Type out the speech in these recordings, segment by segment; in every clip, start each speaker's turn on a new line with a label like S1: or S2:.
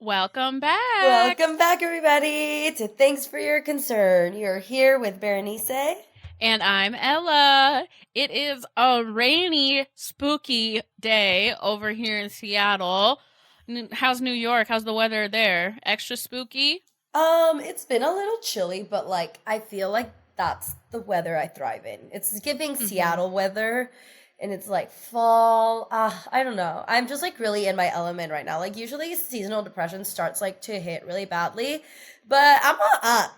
S1: Welcome back.
S2: Welcome back, everybody, to Thanks for Your Concern. You're here with Berenice.
S1: And I'm Ella. It is a rainy, spooky day over here in Seattle. How's New York? How's the weather there? Extra spooky?
S2: It's been a little chilly, but I feel like that's the weather I thrive in. It's giving Seattle weather, and it's like fall. I don't know. I'm just really in my element right now. Usually seasonal depression starts to hit really badly, but I'm all up.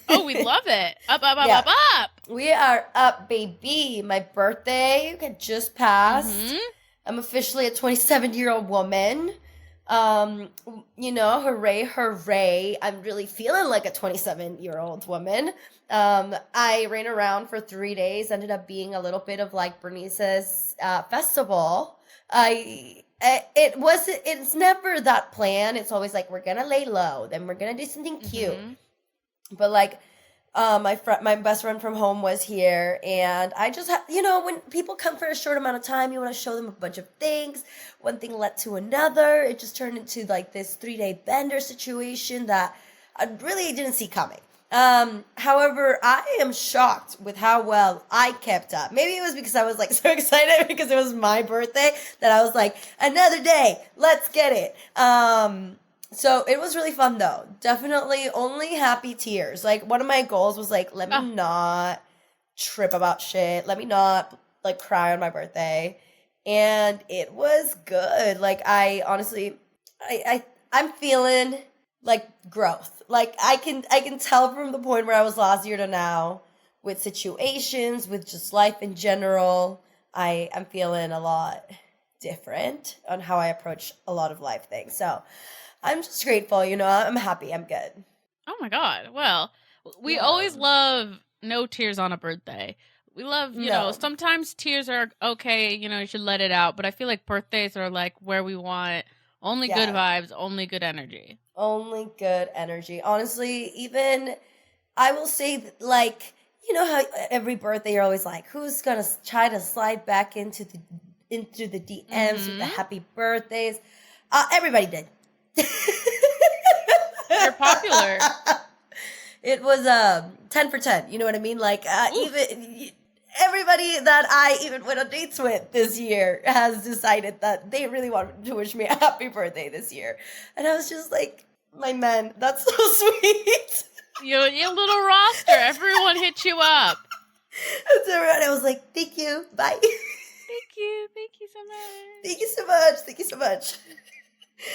S1: Oh, we love it. Up, up, up,
S2: Yeah.
S1: up, up.
S2: We are up, baby. My birthday had just passed. I'm officially a 27-year-old woman. Hooray, hooray. I'm really feeling like a 27-year-old woman. I ran around for 3 days, ended up being a little bit of Berenice's festival. It's never that plan. It's always we're gonna lay low, then we're gonna do something cute. But my best friend from home was here, and I just when people come for a short amount of time, you want to show them a bunch of things. One thing led to another. It just turned into this 3-day bender situation that I really didn't see coming. However, I am shocked with how well I kept up. Maybe it was because I was so excited because it was my birthday that I was another day, let's get it. So it was really fun though. Definitely only happy tears. One of my goals was let me not trip about shit. Let me not cry on my birthday. And it was good. I honestly I'm feeling growth. I can tell from the point where I was last year to now with situations, with just life in general. I'm feeling a lot different on how I approach a lot of life things. So I'm just grateful, I'm happy, I'm good.
S1: Oh my God. Well, we always love no tears on a birthday. We love, sometimes tears are okay, you should let it out. But I feel like birthdays are where we want only good vibes, only good energy.
S2: Only good energy. Honestly, even I will say how every birthday you're always who's going to try to slide back into the DMs with the happy birthdays? Everybody did.
S1: You're popular.
S2: It was 10 for 10. You know what I mean? Even everybody that I even went on dates with this year has decided that they really wanted to wish me a happy birthday this year. And I was just my man, that's so sweet.
S1: Your little roster. Everyone hit you up.
S2: That's everyone. I was thank you. Bye.
S1: Thank you. Thank you so much.
S2: Thank you so much. Thank you so much.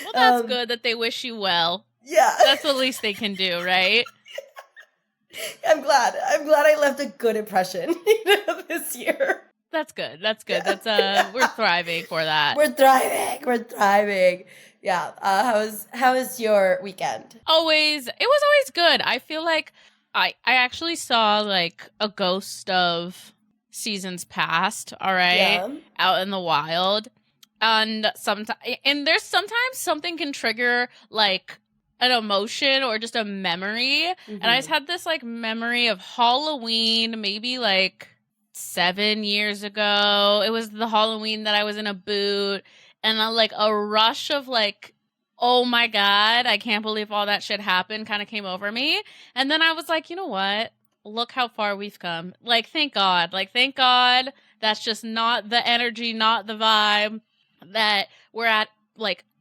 S1: Well, that's good that they wish you well.
S2: Yeah.
S1: That's the least they can do, right?
S2: I'm glad I left a good impression, this year.
S1: That's good. That's good. That's we're thriving for that.
S2: We're thriving. Yeah. How was your weekend?
S1: It was always good. I feel like I actually saw a ghost of seasons past, all right?
S2: Yeah.
S1: Out in the wild. And there's sometimes something can trigger an emotion or just a memory. And I just had this memory of Halloween, maybe 7 years ago. It was the Halloween that I was in a boot, and a rush of oh my God, I can't believe all that shit happened kind of came over me. And then I was you know what? Look how far we've come. Thank God. Thank God that's just not the energy, not the vibe, that we're at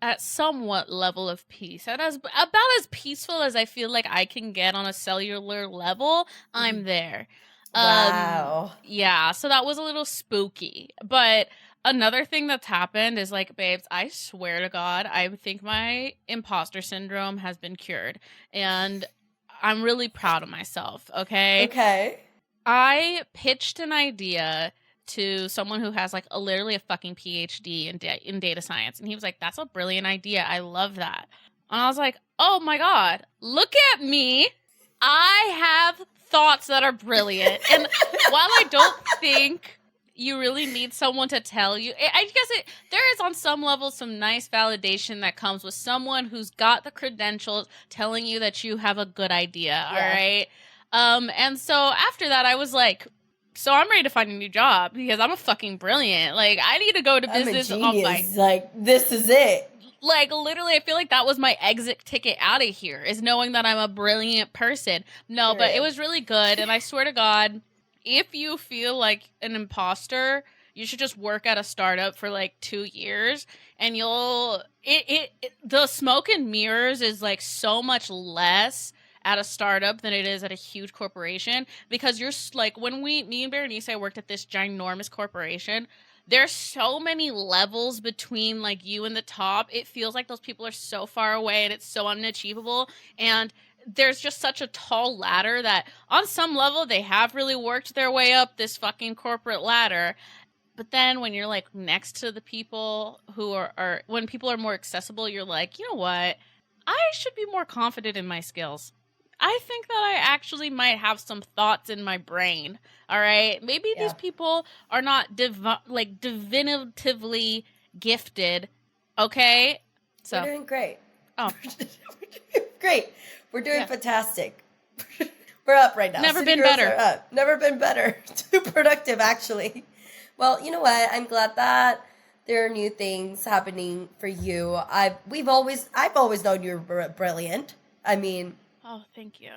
S1: at somewhat level of peace, and about as peaceful as I feel I can get on a cellular level. I'm there.
S2: Wow.
S1: Yeah, so that was a little spooky. But another thing that's happened is babes, I swear to God, I think my imposter syndrome has been cured, and I'm really proud of myself. Okay. I pitched an idea to someone who has literally a fucking PhD in data science. And he was that's a brilliant idea. I love that. And I was oh my God, look at me. I have thoughts that are brilliant. And while I don't think you really need someone to tell you, I guess there is on some level some nice validation that comes with someone who's got the credentials telling you that you have a good idea. Yeah. All right. And so after that, I was so I'm ready to find a new job because I'm a fucking brilliant. I need to go to business.
S2: I'm a genius. This is it.
S1: Like, literally, I feel like that was my exit ticket out of here, is knowing that I'm a brilliant person. No, but it was really good, and I swear to God, if you feel like an imposter, you should just work at a startup for like 2 years, and the smoke and mirrors is like so much less at a startup than it is at a huge corporation, because you're like, when me and Berenice, I worked at this ginormous corporation. There's so many levels between like you and the top. It feels like those people are so far away and it's so unachievable. And there's just such a tall ladder that on some level they have really worked their way up this fucking corporate ladder. But then when you're like next to the people who are when people are more accessible, you're like, you know what? I should be more confident in my skills. I think that I actually might have some thoughts in my brain. All right, maybe these people are not definitively gifted. Okay, so
S2: we're doing great.
S1: Oh,
S2: great! We're doing fantastic. We're up right now.
S1: Never been better.
S2: Never been better. Too productive, actually. Well, you know what? I'm glad that there are new things happening for you. I've always known you were brilliant. I mean.
S1: Oh, thank you.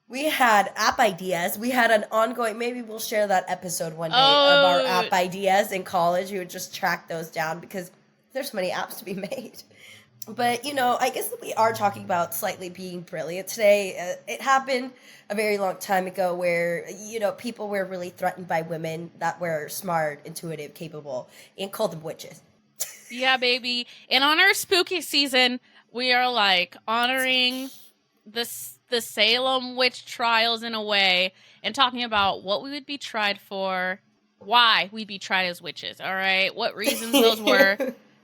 S2: We had app ideas. We had an ongoing, maybe we'll share that episode one day of our app ideas in college. We would just track those down because there's so many apps to be made. But, I guess that we are talking about slightly being brilliant today. It happened a very long time ago where, people were really threatened by women that were smart, intuitive, capable, and called them witches.
S1: Yeah, baby. And on our spooky season, we are like honoring the Salem witch trials in a way, and talking about what we would be tried for, why we'd be tried as witches, all right? What reasons those were.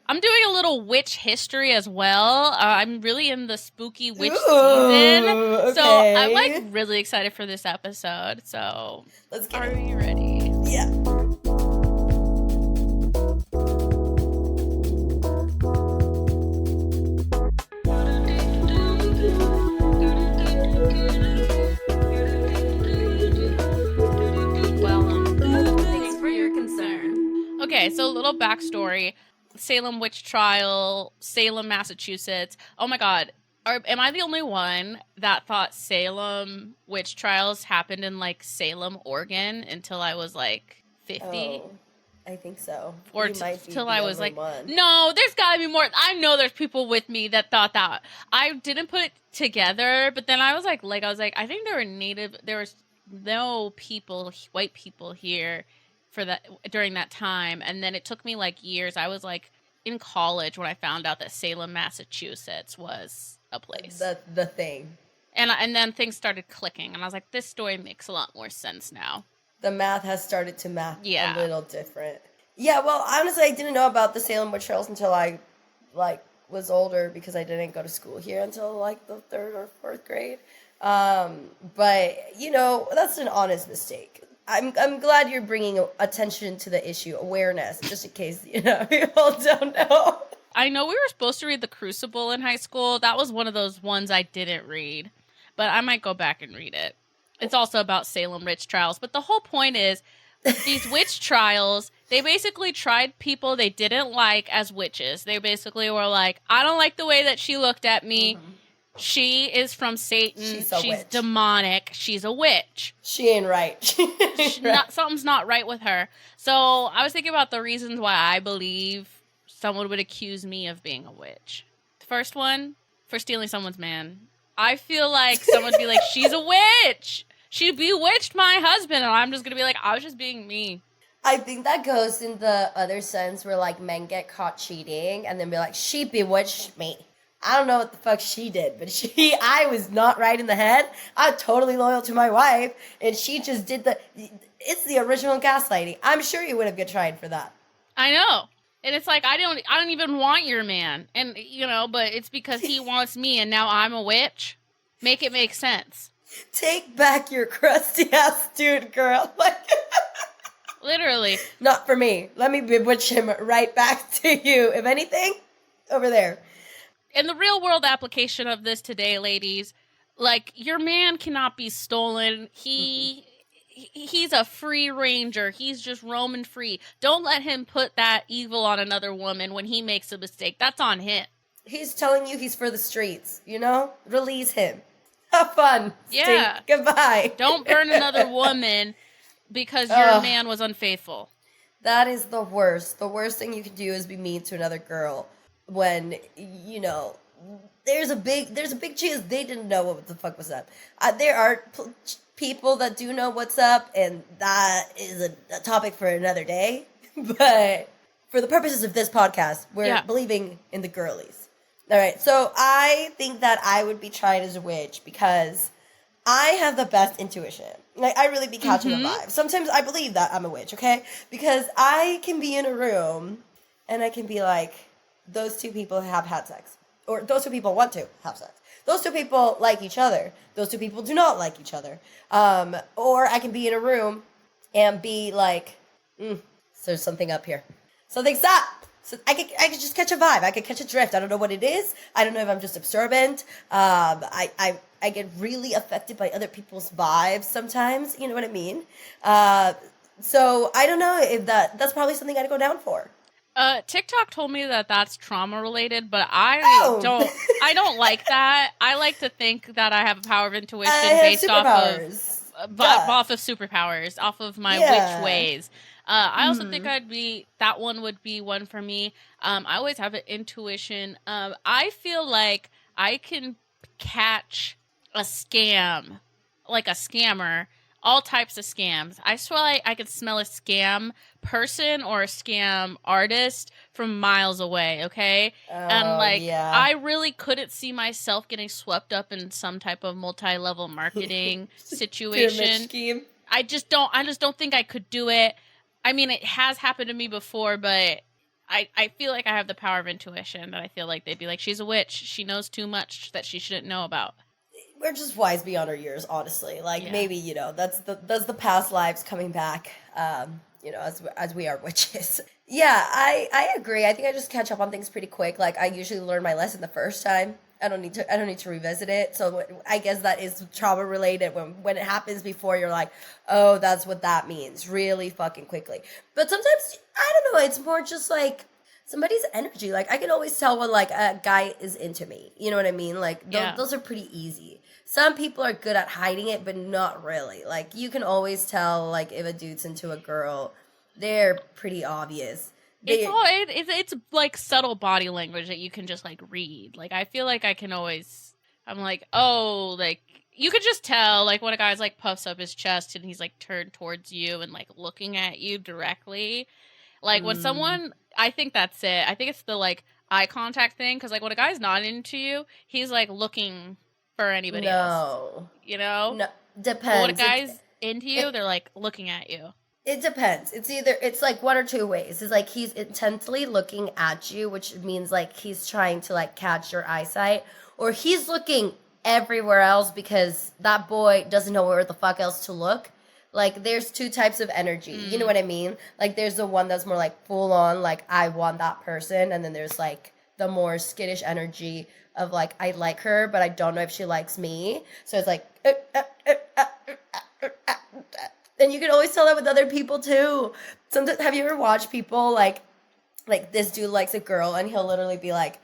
S1: I'm doing a little witch history as well. I'm really in the spooky witch season. Okay. So I'm like really excited for this episode. So
S2: let's get
S1: it. Are you ready?
S2: Yeah.
S1: Okay, so a little backstory. Salem witch trial, Salem, Massachusetts. Oh my God. Am I the only one that thought Salem witch trials happened in like Salem, Oregon until I was like 50?
S2: Oh, I think so.
S1: Or till I was like, no, there's gotta be more. I know there's people with me that thought that. I didn't put it together, but then I was like, I think there was no white people here for that during that time. And then it took me like years. I was like in college when I found out that Salem, Massachusetts was a place.
S2: The thing.
S1: And then things started clicking and I was like, this story makes a lot more sense now.
S2: The math has started to math a little different. Yeah, well, honestly, I didn't know about the Salem witch trials until I was older because I didn't go to school here until like the 3rd or 4th grade. But that's an honest mistake. I'm glad you're bringing attention to the issue, awareness, just in case, people don't know.
S1: I know we were supposed to read The Crucible in high school. That was one of those ones I didn't read, but I might go back and read it. It's also about Salem witch trials, but the whole point is these witch trials, they basically tried people they didn't like as witches. They basically were like, I don't like the way that she looked at me. Mm-hmm. She is from Satan. She's demonic. She's a witch.
S2: She ain't right.
S1: Something's not right with her. So I was thinking about the reasons why I believe someone would accuse me of being a witch. The first one, for stealing someone's man. I feel like someone would be like, she's a witch. She bewitched my husband. And I'm just going to be like, I was just being me.
S2: I think that goes in the other sense where like men get caught cheating and then be like, she bewitched me. I don't know what the fuck she did, but I was not right in the head. I'm totally loyal to my wife, and she just did it's the original gaslighting. I'm sure you would have get tried for that.
S1: I know. And it's like, I don't even want your man. And, but it's because he wants me, and now I'm a witch. Make it make sense.
S2: Take back your crusty ass dude, girl.
S1: Literally.
S2: Not for me. Let me bewitch him right back to you. If anything, over there.
S1: In the real world application of this today, ladies, like, your man cannot be stolen. He's a free ranger. He's just roaming free. Don't let him put that evil on another woman when he makes a mistake. That's on him.
S2: He's telling you he's for the streets, you know? Release him. Have fun.
S1: Yeah.
S2: Stink. Goodbye.
S1: Don't burn another woman because your man was unfaithful.
S2: That is the worst. The worst thing you can do is be mean to another girl when, you know, there's a big chance they didn't know what the fuck was up. There are people that do know what's up, and that is a topic for another day. But for the purposes of this podcast, we're believing in the girlies. All right, so I think that I would be tried as a witch because I have the best intuition. Like, I really be catching a vibe. Sometimes I believe that I'm a witch, okay? Because I can be in a room, and I can be like, those two people have had sex. Or those two people want to have sex. Those two people like each other. Those two people do not like each other. Or I can be in a room and be like, there's something up here. Something's up. So I could just catch a vibe. I could catch a drift. I don't know what it is. I don't know if I'm just absorbent. I get really affected by other people's vibes sometimes. You know what I mean? So I don't know if that's probably something I'd go down for.
S1: TikTok told me that that's trauma related, but I don't like that. I like to think that I have a power of intuition based off of superpowers, off of my witch ways. I also think that one would be one for me. I always have an intuition. I feel like I can catch a scam, like a scammer, all types of scams. I swear like I could smell a scam person or a scam artist from miles away, okay? I really couldn't see myself getting swept up in some type of multi-level marketing situation. Scheme. I just don't think I could do it. I mean, it has happened to me before, but I feel like I have the power of intuition that I feel like they'd be like, she's a witch. She knows too much that she shouldn't know about.
S2: We're just wise beyond our years, honestly. Like, maybe, you know, that's the past lives coming back, you know, as we are witches. Yeah, I agree. I think I just catch up on things pretty quick. Like, I usually learn my lesson the first time. I don't need to revisit it. So I guess that is trauma related. When it happens before, you're like, oh, that's what that means, really fucking quickly. But sometimes, I don't know, it's more just like somebody's energy. Like, I can always tell when, like, a guy is into me. You know what I mean? Like, those are pretty easy. Some people are good at hiding it, but not really. Like, you can always tell, like, if a dude's into a girl. They're pretty obvious.
S1: It's like subtle body language that you can just, like, read. Like, I feel like I'm like, oh, like, you could just tell, like, when a guy's, like, puffs up his chest and he's, like, turned towards you and, like, looking at you directly. Like, when someone, I think that's it. I think it's the, like, eye contact thing. Because, like, when a guy's not into you, he's, like, looking for anybody else. You know?
S2: No, depends.
S1: But when a guy's into you, they're, like, looking at you.
S2: It depends. It's like one or two ways. It's like he's intently looking at you, which means, like, he's trying to, like, catch your eyesight. Or he's looking everywhere else because that boy doesn't know where the fuck else to look. Like, there's two types of energy. You know what I mean? Like, there's the one that's more, like, full on, like, I want that person. And then there's, like, the more skittish energy of, like, I like her, but I don't know if she likes me. So it's like, and you can always tell that with other people, too. Sometimes, have you ever watched people, like this dude likes a girl, and he'll literally be, like,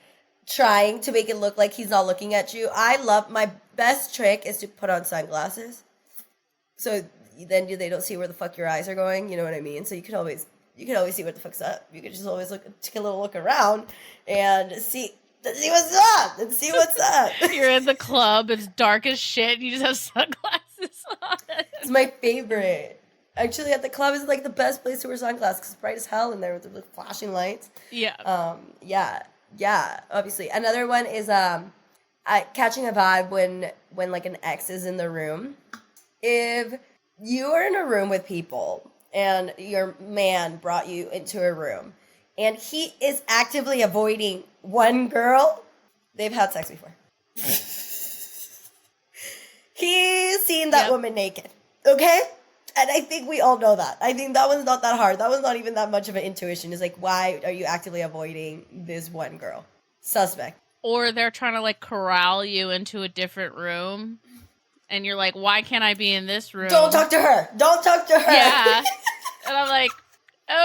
S2: trying to make it look like he's not looking at you? My best trick is to put on sunglasses. So then they don't see where the fuck your eyes are going, you know what I mean? So you can always see what the fuck's up. You can just always take a little look around and see what's up.
S1: You're in the club, it's dark as shit, and you just have sunglasses on.
S2: It's my favorite. Actually, at the club is, like, the best place to wear sunglasses because it's bright as hell in there with the flashing lights.
S1: Yeah.
S2: Yeah, obviously. Another one is catching a vibe when like an ex is in the room. If you are in a room with people and your man brought you into a room and he is actively avoiding one girl, they've had sex before. He's seen that woman naked, okay? And I think we all know that. I think that one's not that hard. That one's not even that much of an intuition. It's like, why are you actively avoiding this one girl? Suspect.
S1: Or they're trying to, like, corral you into a different room. And you're like, why can't I be in this room?
S2: Don't talk to her. Don't talk to her.
S1: Yeah. And I'm like,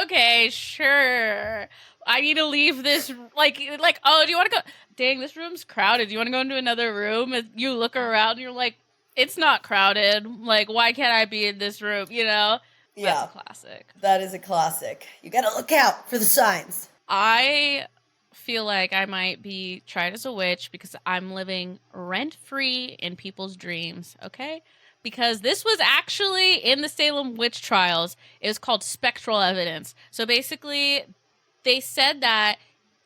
S1: okay, sure. I need to leave this. Like, oh, do you want to go? Dang, this room's crowded. Do you want to go into another room? And you look around and you're like, it's not crowded. Like, why can't I be in this room? You know?
S2: Yeah.
S1: That's a classic.
S2: That is a classic. You gotta look out for the signs.
S1: I feel like I might be tried as a witch because I'm living rent-free in people's dreams, okay? Because this was actually in the Salem witch trials. It was called spectral evidence. So basically, they said that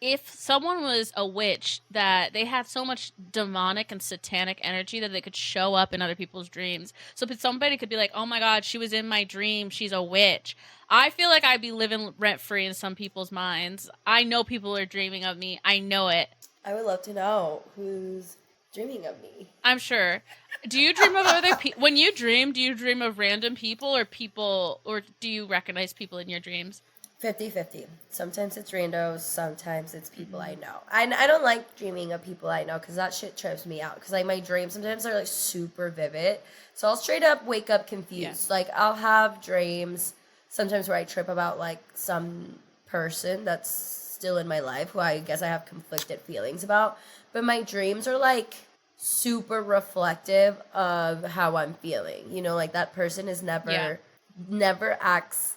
S1: if someone was a witch, that they had so much demonic and satanic energy that they could show up in other people's dreams. So somebody could be like, oh my God, she was in my dream. She's a witch. I feel like I'd be living rent-free in some people's minds. I know people are dreaming of me. I know it.
S2: I would love to know who's dreaming of me.
S1: I'm sure. Do you dream of other people? When you dream, do you dream of random people, or do you recognize people in your dreams?
S2: 50-50. Sometimes it's randos, sometimes it's people I know. I don't like dreaming of people I know because that shit trips me out. Because like my dreams sometimes are like super vivid. So I'll straight up wake up confused. Yeah. Like I'll have dreams sometimes where I trip about like some person that's still in my life who I guess I have conflicted feelings about. But my dreams are like super reflective of how I'm feeling. You know, like that person is never acts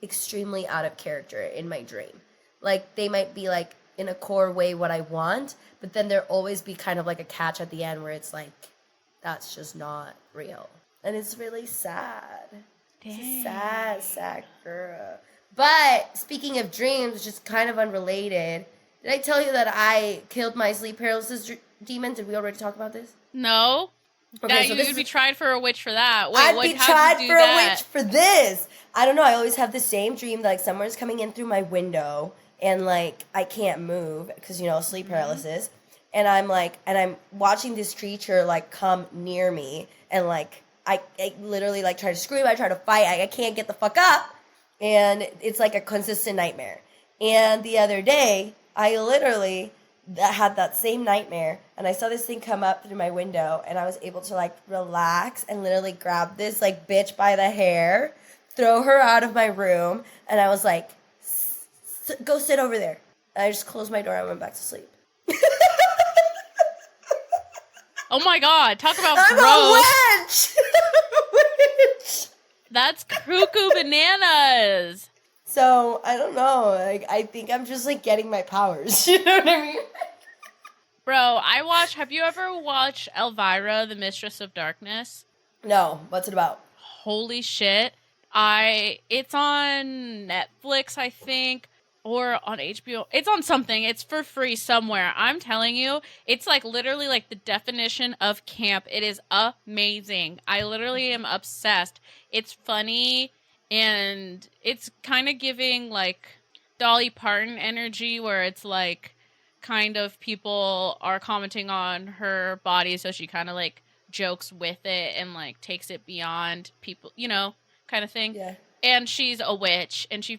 S2: extremely out of character in my dream. Like they might be like in a core way what I want, but then there always be kind of like a catch at the end where it's like that's just not real. And it's really sad. Dang. It's a sad girl. But speaking of dreams, which is kind of unrelated, did I tell you that I killed my sleep paralysis demon? Did we already talk about this?
S1: No. Okay, so you'd be tried for a witch for that. Wait,
S2: I'd be tried for a witch for this. I don't know. I always have the same dream that like someone's coming in through my window and like I can't move because you know sleep paralysis, and I'm watching this creature like come near me and like I literally like try to scream. I try to fight. I can't get the fuck up, and it's like a consistent nightmare. And the other day, I literally had that same nightmare, and I saw this thing come up through my window, and I was able to like relax and literally grab this like bitch by the hair, throw her out of my room, and I was like, go sit over there. And I just closed my door and went back to sleep.
S1: Oh my God, talk about
S2: I'm
S1: gross.
S2: A witch! Witch!
S1: That's cuckoo bananas.
S2: So, I don't know. Like, I think I'm just, like, getting my powers. You know what I mean?
S1: Bro, have you ever watched Elvira, the Mistress of Darkness?
S2: No. What's it about?
S1: Holy shit. It's on Netflix, I think, or on HBO. It's on something. It's for free somewhere. I'm telling you, it's, like, literally, like, the definition of camp. It is amazing. I literally am obsessed. It's funny. And it's kind of giving, like, Dolly Parton energy where it's, like, kind of people are commenting on her body, so she kind of, like, jokes with it and, like, takes it beyond people, you know, kind of thing.
S2: Yeah.
S1: And she's a witch, and she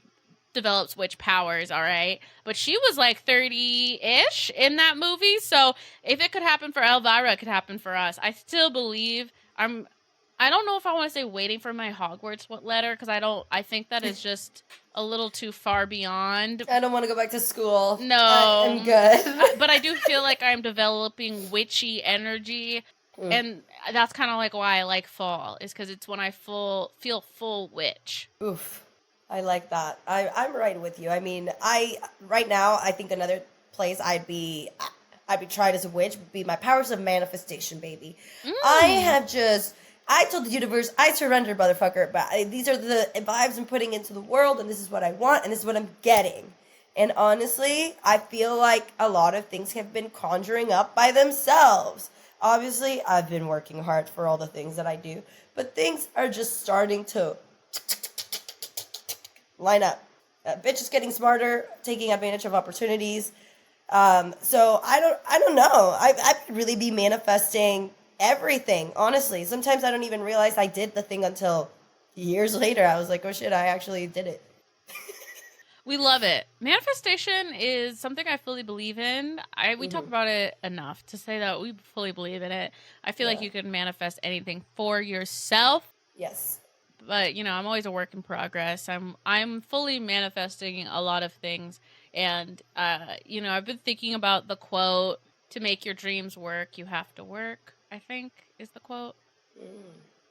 S1: develops witch powers, all right? But she was, like, 30-ish in that movie, so if it could happen for Elvira, it could happen for us. I still believe I don't know if I want to say waiting for my Hogwarts letter because I think that is just a little too far beyond.
S2: I don't want to go back to school.
S1: No.
S2: I'm good.
S1: But I do feel like I'm developing witchy energy. And that's kind of like why I like fall, is because it's when I feel full witch.
S2: Oof. I like that. I'm right with you. I mean, right now, I think another place I'd be tried as a witch would be my powers of manifestation, baby. I told the universe, I surrender, motherfucker, but these are the vibes I'm putting into the world, and this is what I want, and this is what I'm getting. And honestly, I feel like a lot of things have been conjuring up by themselves. Obviously, I've been working hard for all the things that I do, but things are just starting to line up. Bitch is getting smarter, taking advantage of opportunities. So I don't know. I could really be manifesting everything, honestly. Sometimes I don't even realize I did the thing until years later. I was like, oh shit, I actually did it.
S1: We love it. Manifestation is something I fully believe in. We talk about it enough to say that we fully believe in it. I feel like you can manifest anything for yourself.
S2: Yes.
S1: But, you know, I'm always a work in progress. I'm fully manifesting a lot of things And, I've been thinking about the quote, to make your dreams work, you have to work, I think is the quote.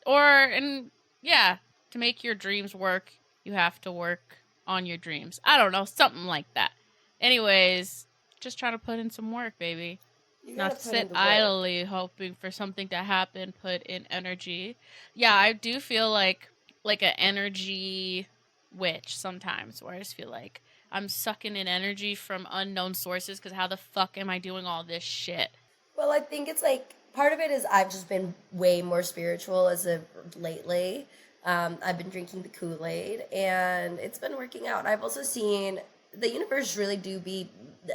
S1: To make your dreams work, you have to work on your dreams. I don't know, something like that. Anyways, just trying to put in some work, baby. Not sit idly hoping for something to happen, put in energy. Yeah, I do feel like an energy witch sometimes, where I just feel like I'm sucking in energy from unknown sources, because how the fuck am I doing all this shit?
S2: Well, I think it's like, part of it is I've just been way more spiritual as of lately. I've been drinking the Kool-Aid, and it's been working out. I've also seen the universe really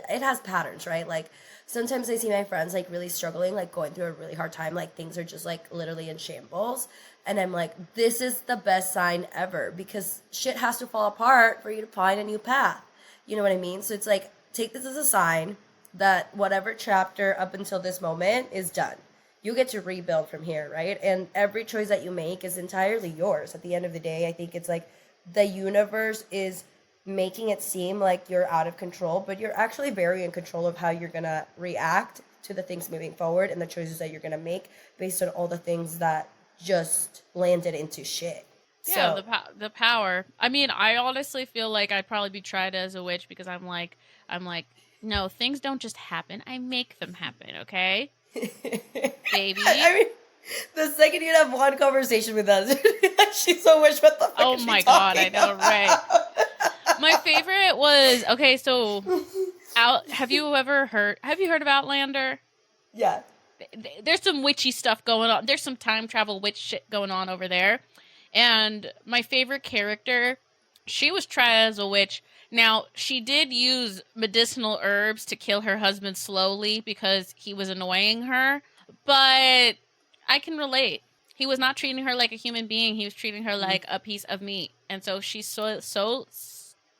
S2: it has patterns, right? Like, sometimes I see my friends, like, really struggling, like, going through a really hard time, like, things are just, like, literally in shambles, and I'm like, this is the best sign ever, because shit has to fall apart for you to find a new path. You know what I mean? So it's like, take this as a sign that whatever chapter up until this moment is done. You get to rebuild from here, right? And every choice that you make is entirely yours. At the end of the day, I think it's like the universe is making it seem like you're out of control, but you're actually very in control of how you're going to react to the things moving forward and the choices that you're going to make based on all the things that just landed into shit.
S1: Yeah, so, the power. I mean, I honestly feel like I'd probably be tried as a witch, because I'm like, no, things don't just happen. I make them happen, okay? Baby.
S2: I mean, the second you'd have one conversation with us, she's so much, what the fuck
S1: oh my god, I know, right? My favorite was, okay, so have you heard of Outlander?
S2: Yeah.
S1: There's some witchy stuff going on. There's some time travel witch shit going on over there. And my favorite character, she was tried as a witch. Now, she did use medicinal herbs to kill her husband slowly because he was annoying her. But I can relate. He was not treating her like a human being. He was treating her like a piece of meat. And so she so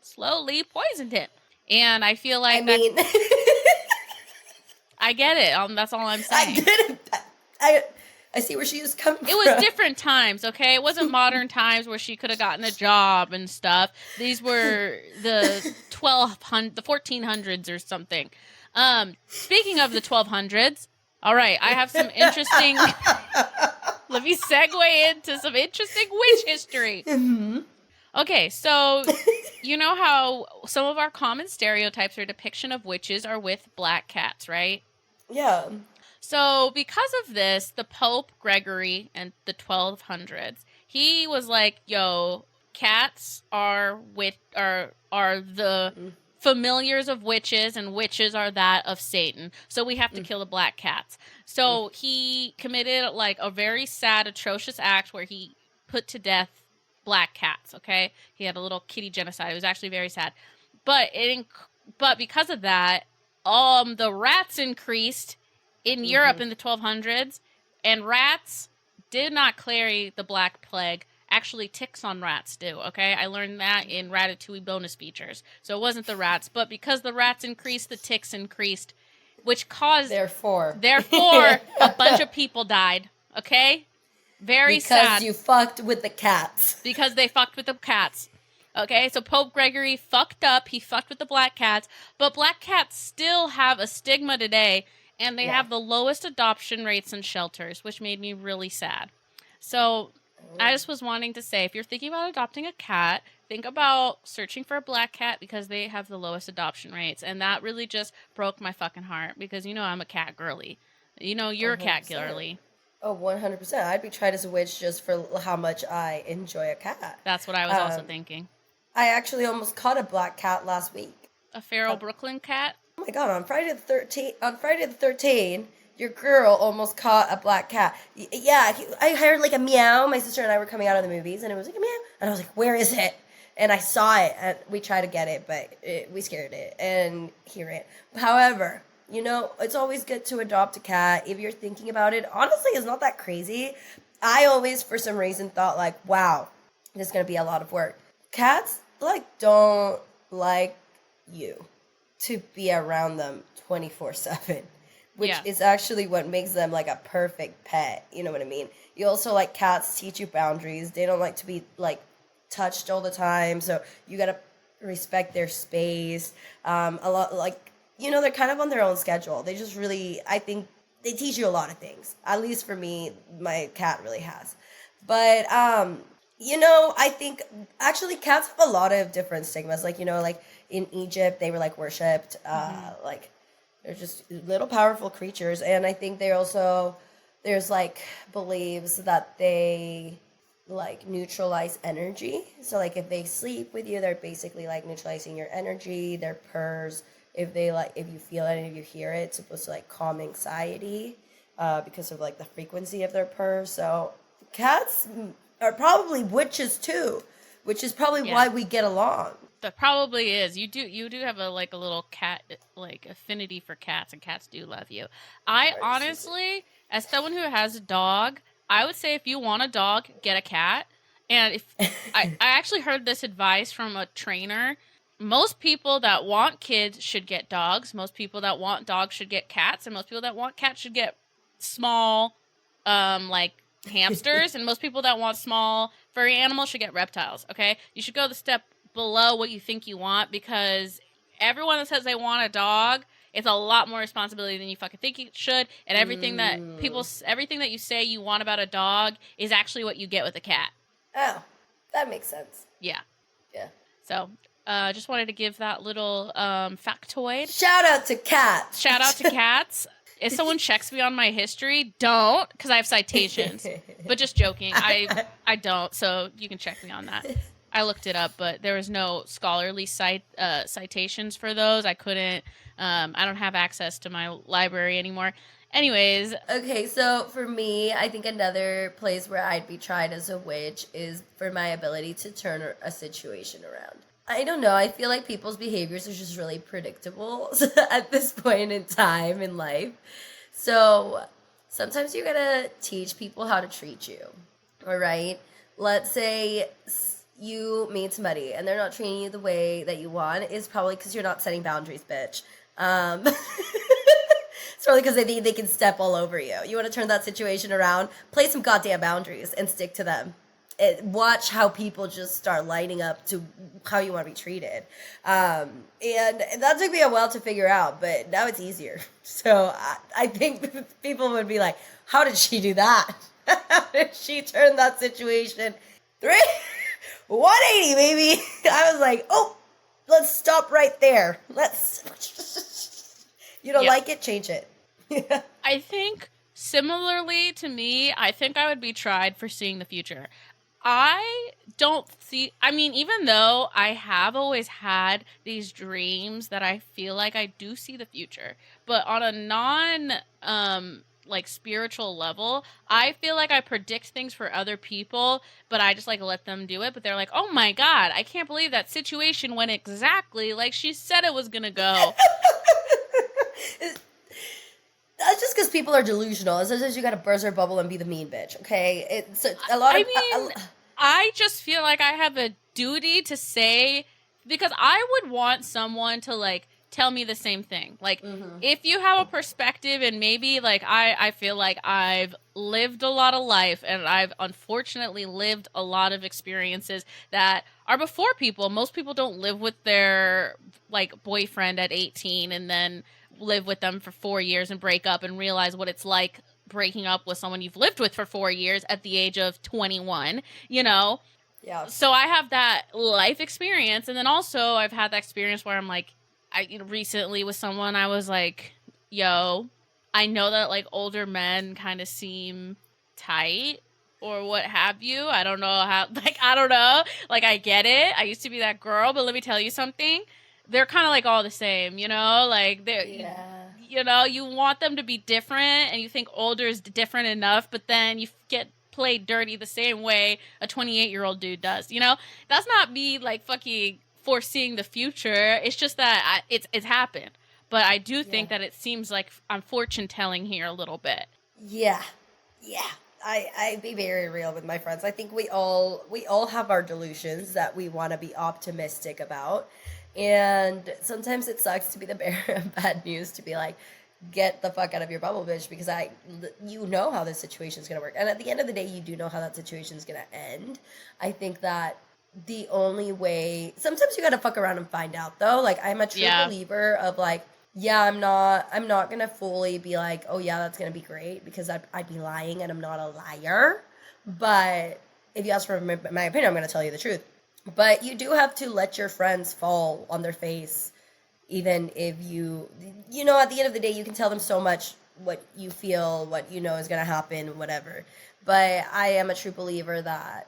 S1: slowly poisoned him. And I feel like I get it. That's all I'm saying.
S2: I get it. I see where she was coming from.
S1: It was different times, okay? It wasn't modern times where she could have gotten a job and stuff. These were the 1400s or something. Speaking of the 1200s, all right, I have some interesting... Let me segue into some interesting witch history.
S2: Mm-hmm.
S1: Okay, so you know how some of our common stereotypes or depiction of witches are with black cats, right?
S2: Yeah.
S1: So because of this, the Pope Gregory in the 1200s, he was like, yo, cats are the familiars of witches, and witches are that of Satan. So we have to kill the black cats. So he committed like a very sad, atrocious act where he put to death black cats, okay? He had a little kitty genocide. It was actually very sad. But because of that, the rats increased in Europe in the 1200s, and rats did not carry the Black Plague. Actually, ticks on rats do, okay? I learned that in Ratatouille bonus features. So it wasn't the rats, but because the rats increased, the ticks increased, which caused... Therefore, a bunch of people died, okay? Very sad.
S2: Because you fucked with the cats.
S1: Because they fucked with the cats. Okay, so Pope Gregory fucked up. He fucked with the black cats. But black cats still have a stigma today, and they have the lowest adoption rates in shelters, which made me really sad. So I just was wanting to say, if you're thinking about adopting a cat, think about searching for a black cat, because they have the lowest adoption rates. And that really just broke my fucking heart, because I'm a cat girly. You're a cat girly.
S2: Oh, 100%. I'd be tried as a witch just for how much I enjoy a cat.
S1: That's what I was also thinking.
S2: I actually almost caught a black cat last week.
S1: A feral Brooklyn cat?
S2: Oh my god, on Friday the 13th, your girl almost caught a black cat. I heard like a meow. My sister and I were coming out of the movies, and it was like a meow. And I was like, where is it? And I saw it, and we tried to get it, but we scared it, and he ran. However, it's always good to adopt a cat. If you're thinking about it, honestly, it's not that crazy. I always, for some reason, thought like, wow, this is going to be a lot of work. Cats, don't like you to be around them 24/7, which is actually what makes them like a perfect pet. You know what I mean? You also, cats teach you boundaries. They don't like to be touched all the time, so you gotta respect their space. A lot, like, you know, they're kind of on their own schedule. They just really, I think they teach you a lot of things. At least for me, my cat really has. But you know, I think actually cats have a lot of different stigmas. Like, you know, like in Egypt, they were like worshipped. Like they're just little powerful creatures, and I think they also there's like beliefs that they like neutralize energy. So like if they sleep with you, they're basically like neutralizing your energy. Their purrs, if they like, if you feel it and if you hear it, it's supposed to like calm anxiety because of like the frequency of their purrs. So cats are probably witches too, which is probably why we get along.
S1: That probably is. You do have a like a little cat like affinity for cats, and cats do love you. I honestly, as someone who has a dog, I would say if you want a dog, get a cat. And if I actually heard this advice from a trainer. Most people that want kids should get dogs. Most people that want dogs should get cats, and most people that want cats should get small like hamsters, and most people that want small furry animals should get reptiles. Okay, you should go the step below what you think you want, because everyone that says they want a dog, it's a lot more responsibility than you fucking think it should, and everything that everything that you say you want about a dog is actually what you get with a cat.
S2: Oh, that makes sense.
S1: Yeah.
S2: So
S1: just wanted to give that little factoid.
S2: Shout out to cats.
S1: Shout out to cats. If someone checks me on my history, don't, because I have citations. But just joking, I don't, so you can check me on that. I looked it up, but there was no scholarly citations for those. I couldn't. I don't have access to my library anymore. Anyways.
S2: Okay, so for me, I think another place where I'd be tried as a witch is for my ability to turn a situation around. I don't know. I feel like people's behaviors are just really predictable at this point in time in life. So sometimes you gotta teach people how to treat you. All right? Let's say you meet somebody and they're not treating you the way that you want. It's probably because you're not setting boundaries, bitch. It's probably because they think they can step all over you. You want to turn that situation around, place some goddamn boundaries and stick to them. Watch how people just start lighting up to how you want to be treated. And that took me a while to figure out, but now it's easier. So I think people would be like, how did she do that? How did she turn that situation 180, baby? I was like, oh, let's stop right there. You don't like it? Change it.
S1: I think similarly to me, I think I would be tried for seeing the future. I don't see, I mean, even though I have always had these dreams that I feel like I do see the future, but on a like spiritual level, I feel like I predict things for other people, but I just like let them do it. But they're like, oh my God, I can't believe that situation went exactly like she said it was gonna go.
S2: That's just because people are delusional. It's just you gotta burst their bubble and be the mean bitch, okay? It's a lot of...
S1: I just feel like I have a duty to say, because I would want someone to like tell me the same thing. Like, if you have a perspective, and maybe like I feel like I've lived a lot of life, and I've unfortunately lived a lot of experiences that are before people. Most people don't live with their like boyfriend at 18 and then live with them for 4 years and break up and realize what it's like breaking up with someone you've lived with for 4 years at the age of 21, you know?
S2: Yeah.
S1: So I have that life experience. And then also I've had that experience where I'm like, recently with someone, I was like, yo, I know that like older men kind of seem tight or what have you. I don't know how, like, I don't know. Like, I get it. I used to be that girl, but let me tell you something. They're kind of like all the same, you know? Like, they're, you know, you want them to be different, and you think older is different enough, but then you get played dirty the same way a 28-year-old dude does, you know? That's not me, like, fucking foreseeing the future. It's just that it's happened. But I do think that it seems like I'm fortune-telling here a little bit.
S2: Yeah. I be very real with my friends. I think we all have our delusions that we want to be optimistic about. And sometimes it sucks to be the bearer of bad news, to be like, get the fuck out of your bubble, bitch, because you know how this situation is going to work. And at the end of the day, you do know how that situation is going to end. I think that the only way. Sometimes you gotta fuck around and find out, though. Like, I'm a true believer of like, yeah, I'm not gonna fully be like, oh yeah, that's gonna be great, because I'd be lying, and I'm not a liar. But if you ask for my opinion, I'm gonna tell you the truth. But you do have to let your friends fall on their face, even if at the end of the day, you can tell them so much what you feel, what you know is gonna happen, whatever. But I am a true believer that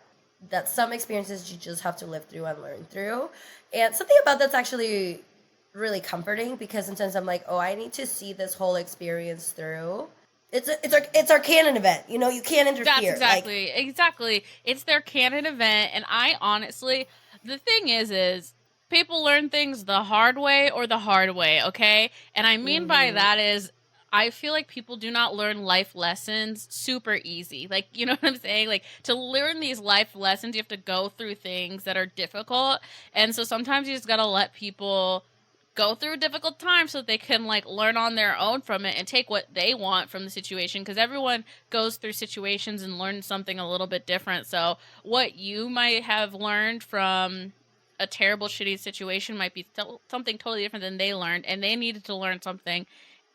S2: some experiences you just have to live through and learn through. And something about that's actually really comforting, because sometimes I'm like, oh, I need to see this whole experience through. It's our canon event. You can't interfere.
S1: That's exactly. It's their canon event, and I honestly, the thing is people learn things the hard way or the hard way, okay? And I mean by that is, I feel like people do not learn life lessons super easy. Like, you know what I'm saying? Like, to learn these life lessons, you have to go through things that are difficult. And so sometimes you just gotta let people go through a difficult time so that they can like learn on their own from it and take what they want from the situation, because everyone goes through situations and learns something a little bit different. So what you might have learned from a terrible shitty situation might be something totally different than they learned, and they needed to learn something,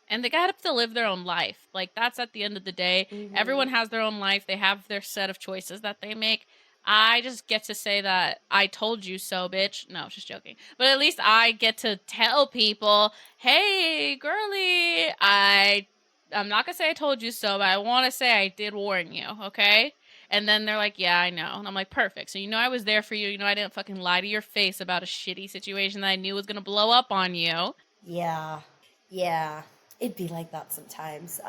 S1: and they got to live their own life. Like, that's at the end of the day. Everyone has their own life. They have their set of choices that they make. I just get to say that I told you so, bitch. No, just joking. But at least I get to tell people, hey, girly, I'm not going to say I told you so, but I want to say I did warn you, okay? And then they're like, yeah, I know. And I'm like, perfect. So I was there for you. I didn't fucking lie to your face about a shitty situation that I knew was going to blow up on you.
S2: Yeah. Yeah. It'd be like that sometimes.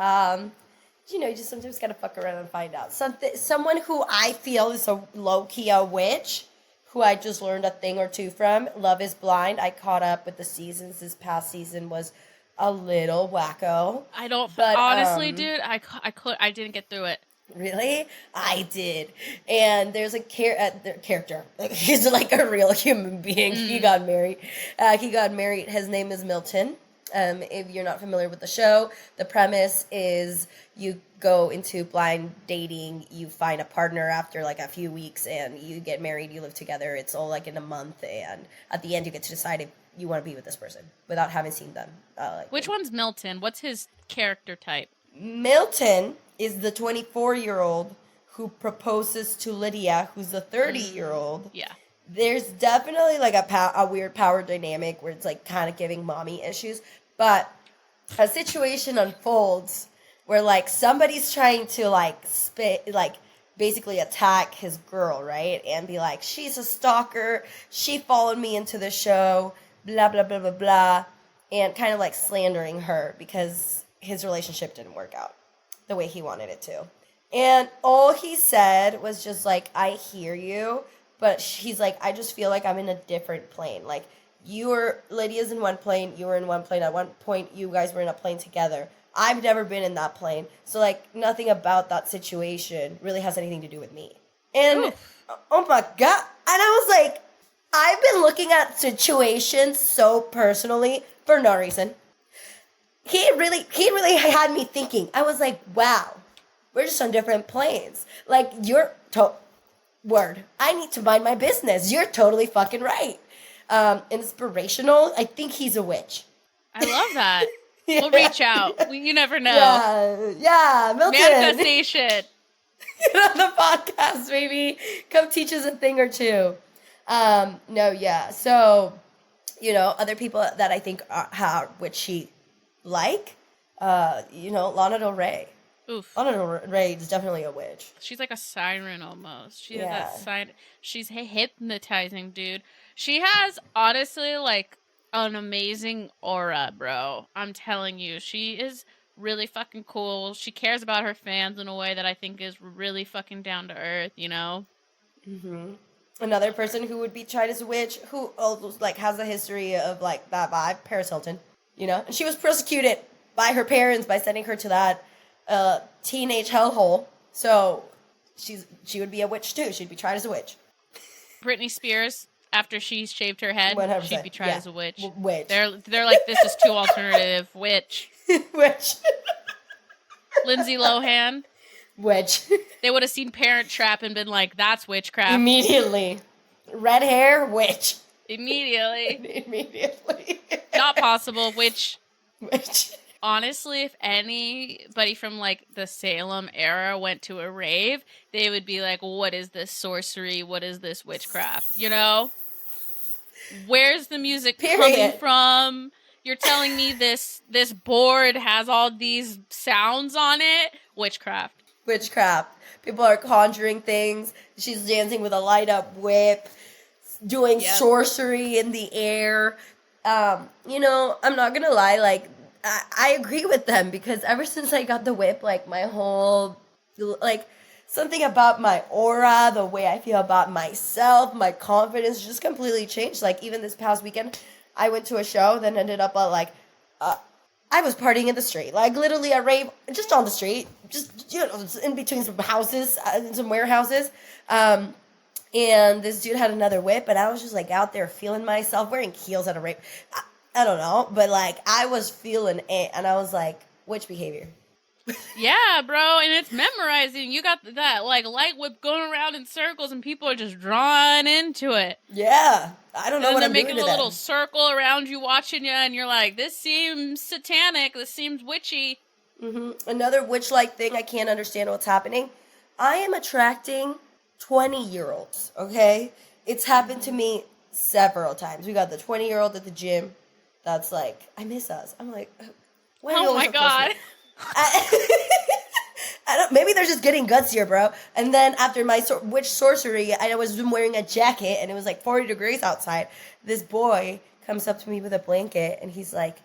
S2: You just sometimes gotta fuck around and find out. Someone who I feel is a low-key a witch, who I just learned a thing or two from, Love is Blind. I caught up with the seasons. This past season was a little wacko.
S1: I don't, but honestly, dude, I didn't get through it.
S2: Really? I did. And there's a character. He's like a real human being. He got married. His name is Milton. If you're not familiar with the show, the premise is you go into blind dating, you find a partner after like a few weeks, and you get married, you live together. It's all like in a month, and at the end you get to decide if you want to be with this person without having seen them.
S1: Which one's Milton? What's his character type?
S2: Milton is the 24-year-old who proposes to Lydia, who's the 30-year-old.
S1: Yeah.
S2: There's definitely like a weird power dynamic where it's like kind of giving mommy issues, but a situation unfolds where like somebody's trying to like basically attack his girl, right? And be like, she's a stalker, she followed me into the show, blah blah blah blah blah, and kind of like slandering her because his relationship didn't work out the way he wanted it to. And all he said was just like, I hear you. But he's like, I just feel like I'm in a different plane. Like, Lydia's in one plane, you were in one plane. At one point, you guys were in a plane together. I've never been in that plane. So, like, nothing about that situation really has anything to do with me. And, oh my God. And I was like, I've been looking at situations so personally for no reason. He really had me thinking. I was like, wow, we're just on different planes. Like, word. I need to mind my business. You're totally fucking right. Inspirational. I think he's a witch.
S1: I love that. Yeah. We'll reach out. You never know.
S2: Yeah. Milton.
S1: Manifestation.
S2: Get on the podcast, baby. Come teach us a thing or two. So, other people that I think are witchy like, Lana Del Rey.
S1: Oof.
S2: Lana Del Rey is definitely a witch.
S1: She's like a siren almost. She has that siren. She's hypnotizing, dude. She has honestly like an amazing aura, bro. I'm telling you, she is really fucking cool. She cares about her fans in a way that I think is really fucking down to earth.
S2: Mm-hmm. Another person who would be tried as a witch, who also like has a history of like that vibe, Paris Hilton. And she was persecuted by her parents by sending her to that teenage hellhole. So she would be a witch too. She'd be tried as a witch.
S1: Britney Spears, after she shaved her head,
S2: 100%.
S1: She'd be tried as a witch.
S2: Witch.
S1: They're like, this is too alternative. Witch.
S2: Witch.
S1: Lindsay Lohan.
S2: Witch.
S1: They would have seen Parent Trap and been like, that's witchcraft.
S2: Immediately. Red hair, witch.
S1: Immediately.
S2: Immediately.
S1: Not possible, which...
S2: Witch.
S1: Honestly, if anybody from, like, the Salem era went to a rave, they would be like, what is this sorcery? What is this witchcraft? You know? Where's the music coming from? You're telling me this board has all these sounds on it? Witchcraft.
S2: Witchcraft. People are conjuring things. She's dancing with a light-up whip, doing sorcery in the air. You know, I'm not gonna lie, like, I agree with them, because ever since I got the whip, like, my whole, like, something about my aura, the way I feel about myself, my confidence just completely changed. Like, even this past weekend, I went to a show, then ended up at, like, I was partying in the street, like, literally a rave, just on the street, just, you know, in between some houses, some warehouses, and this dude had another whip, and I was just, like, out there feeling myself, wearing heels at a rave. I don't know, but, like, I was feeling it, and I was like, witch behavior.
S1: Yeah, bro, and it's memorizing. You got that, like, light whip going around in circles, and people are just drawn into it.
S2: Yeah, I don't know what I'm doing to them.
S1: They're making a little circle around you, watching you, and you're like, this seems satanic, this seems witchy.
S2: Mm-hmm. Another witch-like thing, I can't understand what's happening. I am attracting 20-year-olds, okay? It's happened to me several times. We got the 20-year-old at the gym. That's like, I miss us. I'm like, why are you always so close to me? I don't, maybe they're just getting gutsier, bro. And then after my witch sorcery, I was wearing a jacket, and it was like 40 degrees outside. This boy comes up to me with a blanket, and he's like,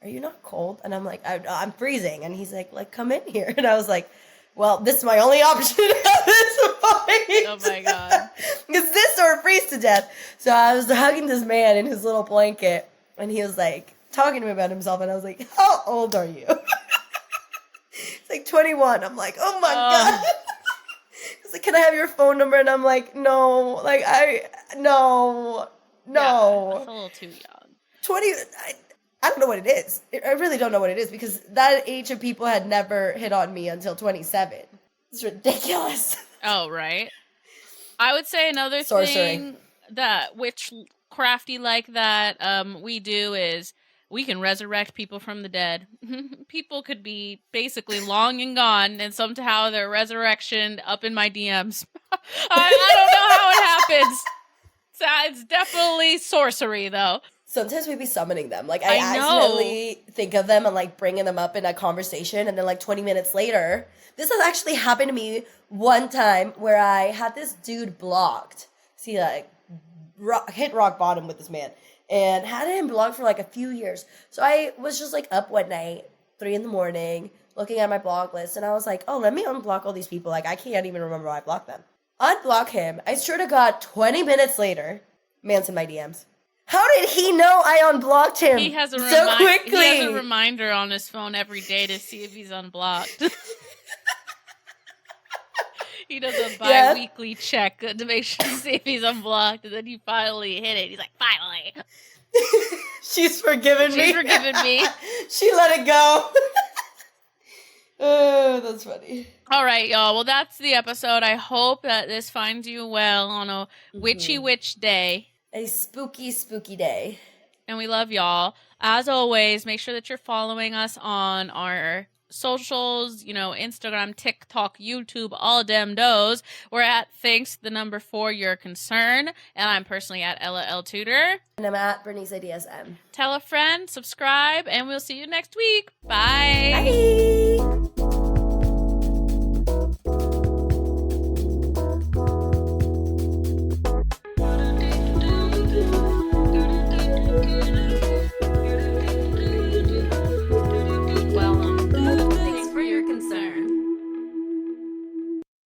S2: are you not cold? And I'm like, I'm freezing. And he's like, come in here. And I was like, well, this is my only option at this point.
S1: Oh my God.
S2: It's this or freeze to death. So I was hugging this man in his little blanket, and he was like talking to me about himself, and I was like, how old are you? It's like 21. I'm like, oh my God. He's like, can I have your phone number? And I'm like, no. Like, no.
S1: Yeah, that's a little too young.
S2: 20, I don't know what it is. I really don't know what it is, because that age of people had never hit on me until 27. It's ridiculous.
S1: Oh, right. I would say another thing that witchcrafty like that we do is we can resurrect people from the dead. People could be basically long and gone, and somehow their resurrection up in my DMs. I don't know how it happens. It's definitely sorcery, though.
S2: Sometimes we be summoning them. Like, I accidentally think of them and, like, bringing them up in a conversation, and then, like, 20 minutes later, this has actually happened to me one time where I had this dude blocked. See, like, hit rock bottom with this man. And had him blocked for, like, a few years. So I was just, like, up one night, 3 a.m, looking at my block list. And I was like, oh, let me unblock all these people. Like, I can't even remember why I blocked them. Unblock him. I swear to God, 20 minutes later, man's in my DMs. How did he know I unblocked him
S1: he has a
S2: so quickly?
S1: He has a reminder on his phone every day to see if he's unblocked. He does a bi-weekly check to make sure to see if he's unblocked, and then he finally hit it. He's like, finally.
S2: She's forgiven me.
S1: She's forgiven me.
S2: She let it go. Oh, that's funny.
S1: All right, y'all. Well, that's the episode. I hope that this finds you well on a witchy witch day.
S2: A spooky, spooky day.
S1: And we love y'all. As always, make sure that you're following us on our socials, you know, Instagram, TikTok, YouTube, all dem does. We're at thanks4 your concern, and I'm personally at Ella L Tutor,
S2: and I'm at Berenice ADSM.
S1: Tell a friend, subscribe, and we'll see you next week. Bye.
S2: Bye.